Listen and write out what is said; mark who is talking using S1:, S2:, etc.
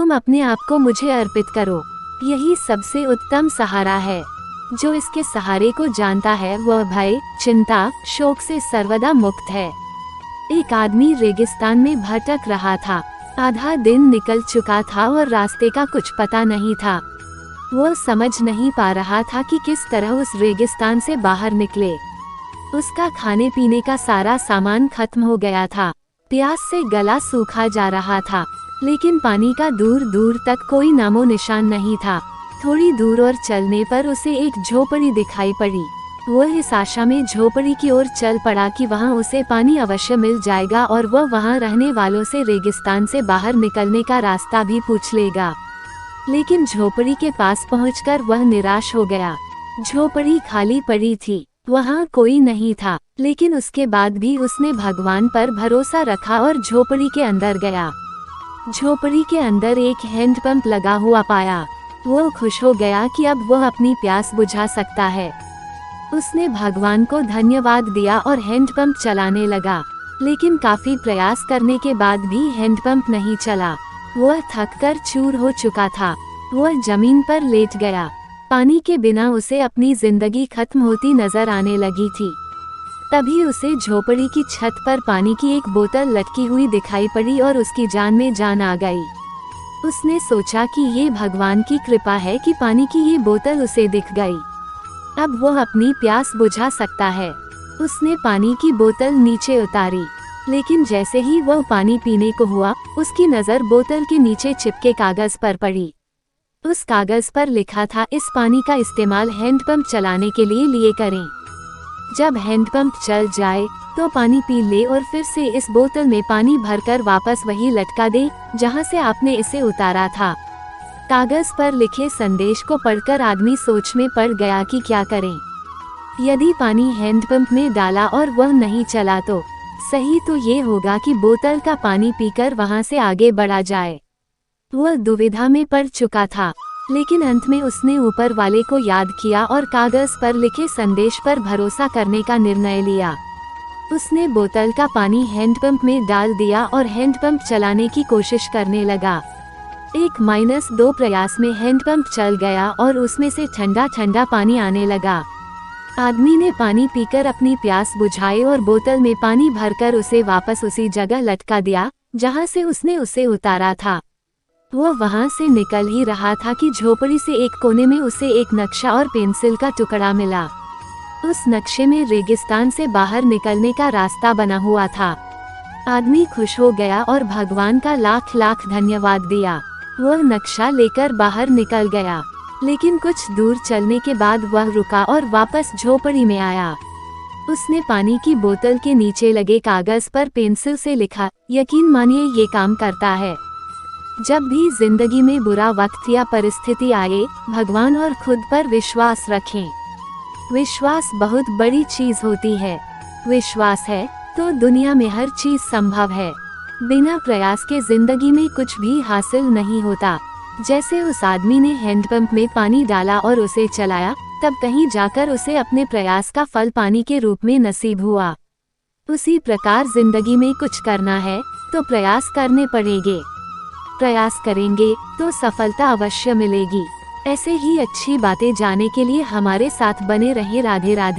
S1: तुम अपने आप को मुझे अर्पित करो। यही सबसे उत्तम सहारा है। जो इसके सहारे को जानता है वह भय, चिंता, शोक से सर्वदा मुक्त है। एक आदमी रेगिस्तान में भटक रहा था। आधा दिन निकल चुका था और रास्ते का कुछ पता नहीं था। वह समझ नहीं पा रहा था कि किस तरह उस रेगिस्तान से बाहर निकले। उसका खाने पीने का सारा सामान खत्म हो गया था। प्यास से गला सूखा जा रहा था, लेकिन पानी का दूर दूर तक कोई नामो निशान नहीं था। थोड़ी दूर और चलने पर उसे एक झोपड़ी दिखाई पड़ी। वह इस आशा में झोपड़ी की ओर चल पड़ा कि वहां उसे पानी अवश्य मिल जाएगा और वह वहां रहने वालों से रेगिस्तान से बाहर निकलने का रास्ता भी पूछ लेगा। लेकिन झोपड़ी के पास पहुंचकर वह निराश हो गया। झोपड़ी खाली पड़ी थी, वहां कोई नहीं था। लेकिन उसके बाद भी उसने भगवान पर भरोसा रखा और झोपड़ी के अंदर गया। झोपड़ी के अंदर एक हैंडपंप लगा हुआ पाया। वो खुश हो गया कि अब वह अपनी प्यास बुझा सकता है। उसने भगवान को धन्यवाद दिया और हैंडपंप चलाने लगा। लेकिन काफी प्रयास करने के बाद भी हैंडपंप नहीं चला। वह थककर चूर हो चुका था। वह जमीन पर लेट गया। पानी के बिना उसे अपनी जिंदगी खत्म होती नजर आने लगी थी। तभी उसे झोपड़ी की छत पर पानी की एक बोतल लटकी हुई दिखाई पड़ी और उसकी जान में जान आ गई। उसने सोचा कि ये भगवान की कृपा है कि पानी की ये बोतल उसे दिख गई। अब वह अपनी प्यास बुझा सकता है। उसने पानी की बोतल नीचे उतारी, लेकिन जैसे ही वह पानी पीने को हुआ, उसकी नज़र बोतल के नीचे चिपके कागज पर पड़ी। उस कागज पर लिखा था, इस पानी का इस्तेमाल हैंडपंप चलाने के लिए करें। जब हैंडपंप चल जाए तो पानी पी ले और फिर से इस बोतल में पानी भरकर वापस वही लटका दे जहां से आपने इसे उतारा था। कागज पर लिखे संदेश को पढ़कर आदमी सोच में पड़ गया कि क्या करें। यदि पानी हैंडपंप में डाला और वह नहीं चला तो सही तो ये होगा कि बोतल का पानी पीकर वहां से आगे बढ़ा जाए। वह दुविधा में पड़ चुका था, लेकिन अंत में उसने ऊपर वाले को याद किया और कागज पर लिखे संदेश पर भरोसा करने का निर्णय लिया। उसने बोतल का पानी हैंडपंप में डाल दिया और हैंडपंप चलाने की कोशिश करने लगा। 1-2 प्रयास में हैंडपंप चल गया और उसमें से ठंडा ठंडा पानी आने लगा। आदमी ने पानी पीकर अपनी प्यास बुझाई और बोतल में पानी भरकर उसे वापस उसी जगह लटका दिया जहां से उसने उसे उतारा था। वह वहां से निकल ही रहा था कि झोपड़ी से एक कोने में उसे एक नक्शा और पेंसिल का टुकड़ा मिला। उस नक्शे में रेगिस्तान से बाहर निकलने का रास्ता बना हुआ था। आदमी खुश हो गया और भगवान का लाख लाख धन्यवाद दिया। वह नक्शा लेकर बाहर निकल गया, लेकिन कुछ दूर चलने के बाद वह रुका और वापस झोपड़ी में आया। उसने पानी की बोतल के नीचे लगे कागज पर पेंसिल से लिखा, यकीन मानिए ये काम करता है। जब भी जिंदगी में बुरा वक्त या परिस्थिति आए, भगवान और खुद पर विश्वास रखें। विश्वास बहुत बड़ी चीज होती है। विश्वास है तो दुनिया में हर चीज संभव है। बिना प्रयास के जिंदगी में कुछ भी हासिल नहीं होता। जैसे उस आदमी ने हैंडपंप में पानी डाला और उसे चलाया, तब कहीं जाकर उसे अपने प्रयास का फल पानी के रूप में नसीब हुआ। उसी प्रकार जिंदगी में कुछ करना है तो प्रयास करने पड़ेंगे। प्रयास करेंगे तो सफलता अवश्य मिलेगी। ऐसे ही अच्छी बातें जानने के लिए हमारे साथ बने रहें। राधे राधे।